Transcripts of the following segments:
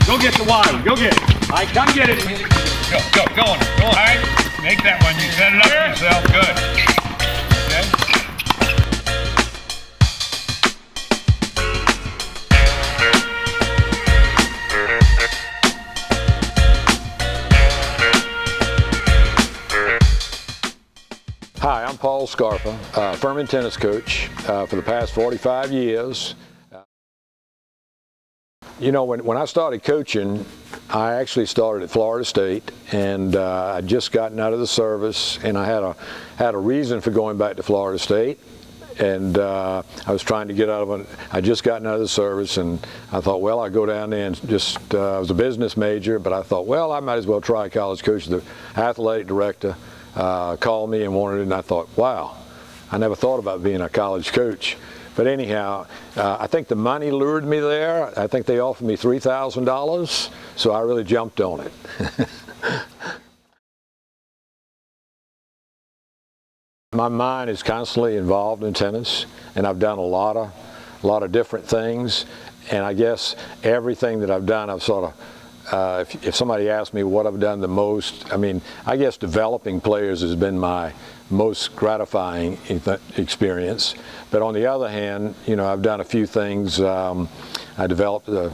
Go get the water. Go get it. All right, come get it. Go on. All right, make that one. You set it up yourself. Good. Okay. Hi, I'm Paul Scarpa, Furman tennis coach for the past 45 years. You know, when I started coaching, I actually started at Florida State, and I'd just gotten out of the service, and I had a reason for going back to Florida State, and I was trying to get out of it. I'd just gotten out of the service, and I thought, well, I'd go down there and just, I was a business major, but I thought, well, I might as well try college coach. The athletic director called me and wanted it, and I thought, wow, I never thought about being a college coach. But anyhow, I think the money lured me there. I think they offered me $3,000, so I really jumped on it. My mind is constantly involved in tennis, and I've done a lot of different things. And I guess everything that I've done, I've sort of, if somebody asks me what I've done the most, I mean, I guess developing players has been my most gratifying experience. But on the other hand, you know, I've done a few things. I developed the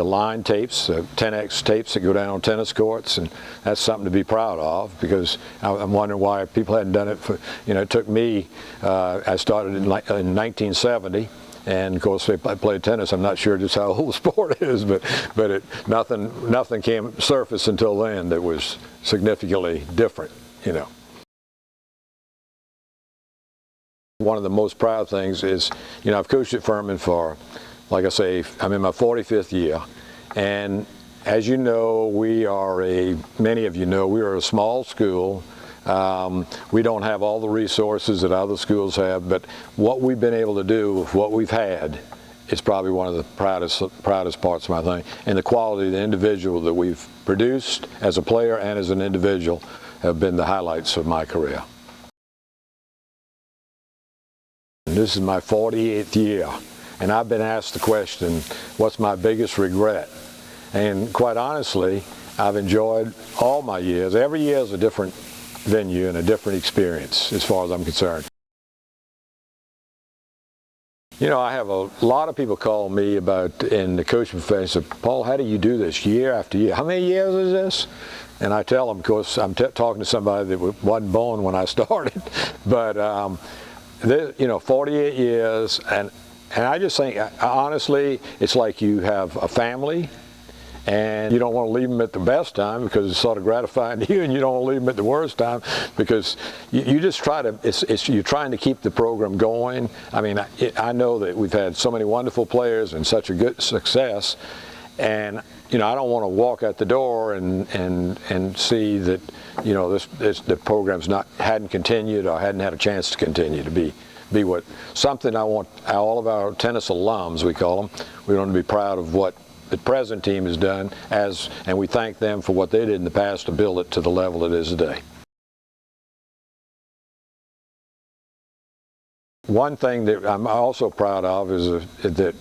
line tapes, the 10X tapes that go down on tennis courts, and that's something to be proud of, because I'm wondering why people hadn't done it for, you know, it took me, I started in 1970. And of course, if I played tennis, I'm not sure just how old the sport is, but nothing came surface until then that was significantly different, you know. One of the most proud things is, you know, I've coached at Furman for, like I say, I'm in my 45th year, and as you know, many of you know, we are a small school. We don't have all the resources that other schools have, but what we've been able to do with what we've had is probably one of the proudest parts of my thing. And the quality of the individual that we've produced as a player and as an individual have been the highlights of my career. And this is my 48th year, and I've been asked the question, what's my biggest regret? And quite honestly, I've enjoyed all my years. Every year is a different venue and a different experience as far as I'm concerned. You know, I have a lot of people call me about in the coaching profession, Paul, how do you do this year after year? How many years is this? And I tell them, of course, I'm talking to somebody that wasn't born when I started, but you know, 48 years, and I just think, honestly, it's like you have a family, and you don't want to leave them at the best time because it's sort of gratifying to you, and you don't want to leave them at the worst time because you just try to, you're trying to keep the program going. I mean, I know that we've had so many wonderful players and such a good success, and you know, I don't want to walk out the door and see that, you know, the program's hadn't continued or hadn't had a chance to continue to be something I want all of our tennis alums, we call them, we want to be proud of what the present team has done, and we thank them for what they did in the past to build it to the level it is today. One thing that I'm also proud of is that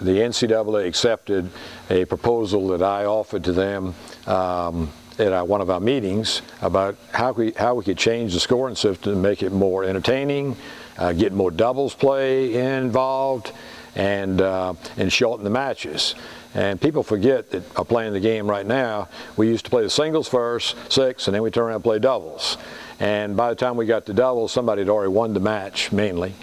the NCAA accepted a proposal that I offered to them at one of our meetings about how we could change the scoring system to make it more entertaining, get more doubles play involved, and shorten the matches. And people forget that are playing the game right now, we used to play the singles first, 6, and then we turn around and play doubles. And by the time we got to doubles, somebody had already won the match, mainly.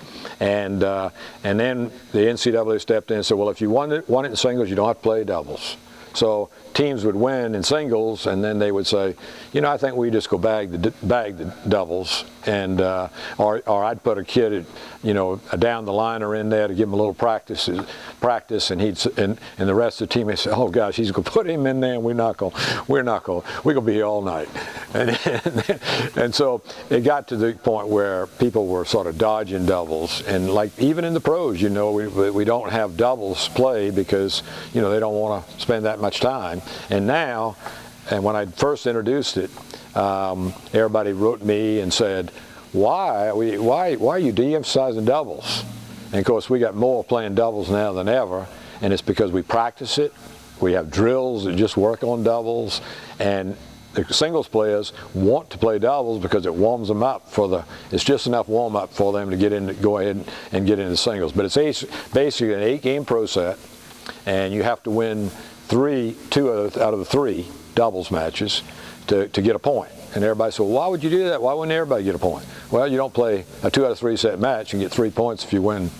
And then the NCAA stepped in and said, well, if you won it in singles, you don't have to play doubles. So teams would win in singles, and then they would say, you know, I think we just go bag the doubles, and or I'd put a kid at, you know, down the line or in there to give him a little practice, and the rest of the team would say, oh gosh, he's gonna put him in there, and we're gonna be here all night, and so it got to the point where people were sort of dodging doubles, and like even in the pros, you know, we don't have doubles play because, you know, they don't want to spend that much time. And now, and when I first introduced it, everybody wrote me and said, why are you de-emphasizing doubles? And of course, we got more playing doubles now than ever, and it's because we practice it, We have drills that just work on doubles, and the singles players want to play doubles because it warms them up it's just enough warm up for them to go ahead and get into singles. But it's basically an 8-game pro set, and you have to win two out of the 3 doubles matches to get a point. And everybody said, well, why would you do that? Why wouldn't everybody get a point? Well, you don't play a 2 out of 3 set match and get 3 points if you win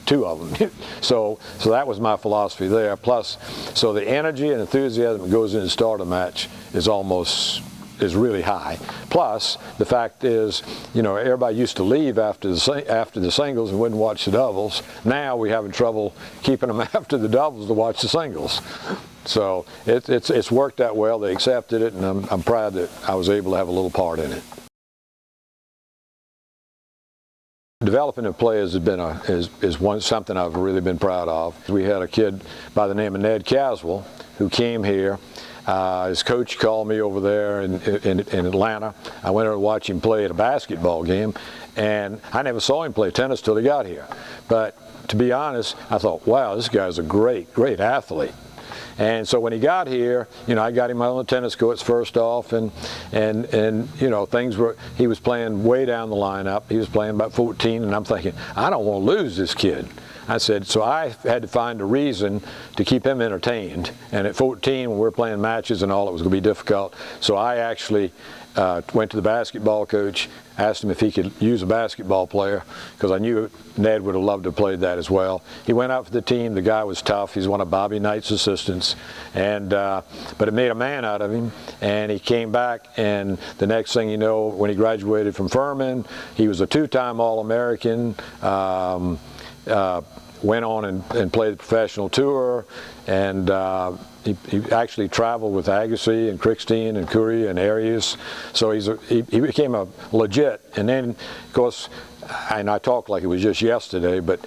2 of them. so that was my philosophy there. Plus, so the energy and enthusiasm that goes into the start of a match is really high. Plus, the fact is, everybody used to leave after the singles and wouldn't watch the doubles. Now we're having trouble keeping them after the doubles to watch the singles. So it's worked out well. They accepted it, and I'm proud that I was able to have a little part in it. Developing of players has been something I've really been proud of. We had a kid by the name of Ned Caswell who came here. His coach called me over there in Atlanta. I went over to watch him play at a basketball game, and I never saw him play tennis till he got here. But to be honest, I thought, wow, this guy's a great athlete. And so when he got here, I got him on the tennis courts first off, and he was playing way down the lineup. He was playing about 14, and I'm thinking, I don't want to lose this kid. I said, so I had to find a reason to keep him entertained. And at 14, when we were playing matches and all, it was going to be difficult. So I actually went to the basketball coach, asked him if he could use a basketball player, because I knew Ned would have loved to have played that as well. He went out for the team. The guy was tough. He's one of Bobby Knight's assistants, but it made a man out of him. And he came back, and the next thing you know, when he graduated from Furman, he was a 2-time All-American. Went on and played the professional tour, and he actually traveled with Agassi and Crickstein and Curry and Arias. So he became a legit. And then, of course, and I talk like it was just yesterday, but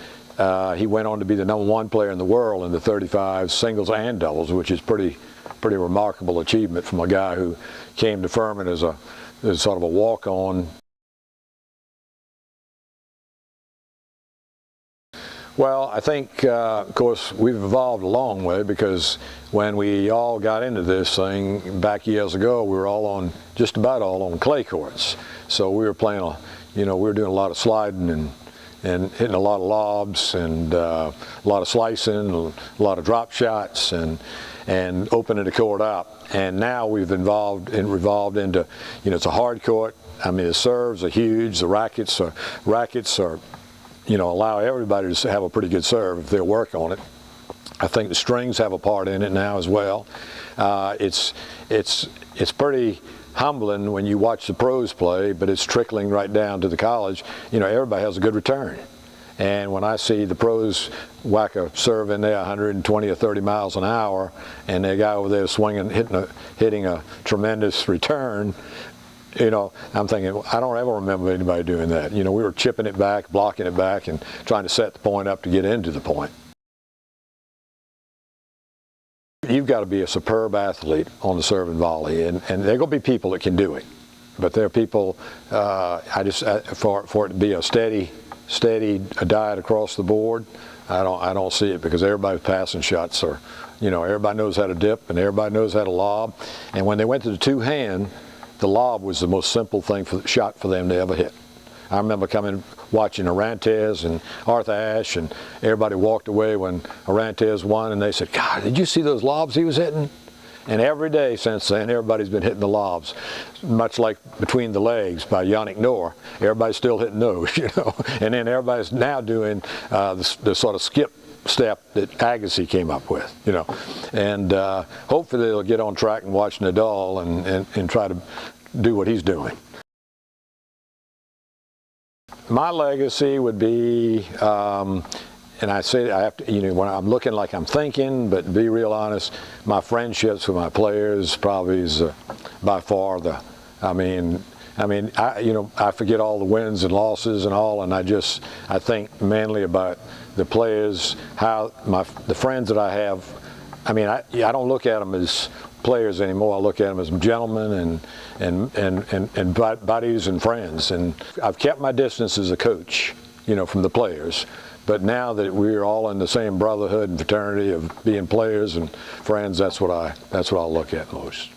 he went on to be the #1 player in the world in the 35 singles and doubles, which is pretty remarkable achievement from a guy who came to Furman as sort of a walk-on. Well, I think, of course, we've evolved a long way, because when we all got into this thing back years ago, we were just about all on clay courts. So we were playing, we were doing a lot of sliding and hitting a lot of lobs, and a lot of slicing, a lot of drop shots, and opening the court up. And now we've revolved into, it's a hard court. I mean, the serves are huge. The rackets are allow everybody to have a pretty good serve if they'll work on it. I think the strings have a part in it now as well. It's pretty humbling when you watch the pros play, but it's trickling right down to the college. Everybody has a good return. And when I see the pros whack a serve in there 120 or 30 miles an hour, and the guy over there swinging, hitting a tremendous return, I'm thinking, I don't ever remember anybody doing that. We were chipping it back, blocking it back, and trying to set the point up to get into the point. You've got to be a superb athlete on the serve and volley, and there are going to be people that can do it. But there are people, for it to be a steady diet across the board, I don't see it, because everybody's passing shots are, everybody knows how to dip, and everybody knows how to lob. And when they went to the two-hand, the lob was the most simple shot for them to ever hit. I remember watching Orantes and Arthur Ashe, and everybody walked away when Orantes won, and they said, God, did you see those lobs he was hitting? And every day since then, everybody's been hitting the lobs, much like Between the Legs by Yannick Noah. Everybody's still hitting those, And then everybody's now doing the sort of skip step that Agassi came up with, and hopefully they'll get on track and watch Nadal and try to do what he's doing. My legacy would be, and I say I have to, when I'm looking like I'm thinking, but to be real honest, my friendships with my players probably is by far I forget all the wins and losses and all, and I think mainly about the players, the friends that I have. I don't look at them as players anymore. I look at them as gentlemen and buddies and friends. And I've kept my distance as a coach. from the players. But now that we're all in the same brotherhood and fraternity of being players and friends, that's what I'll look at most.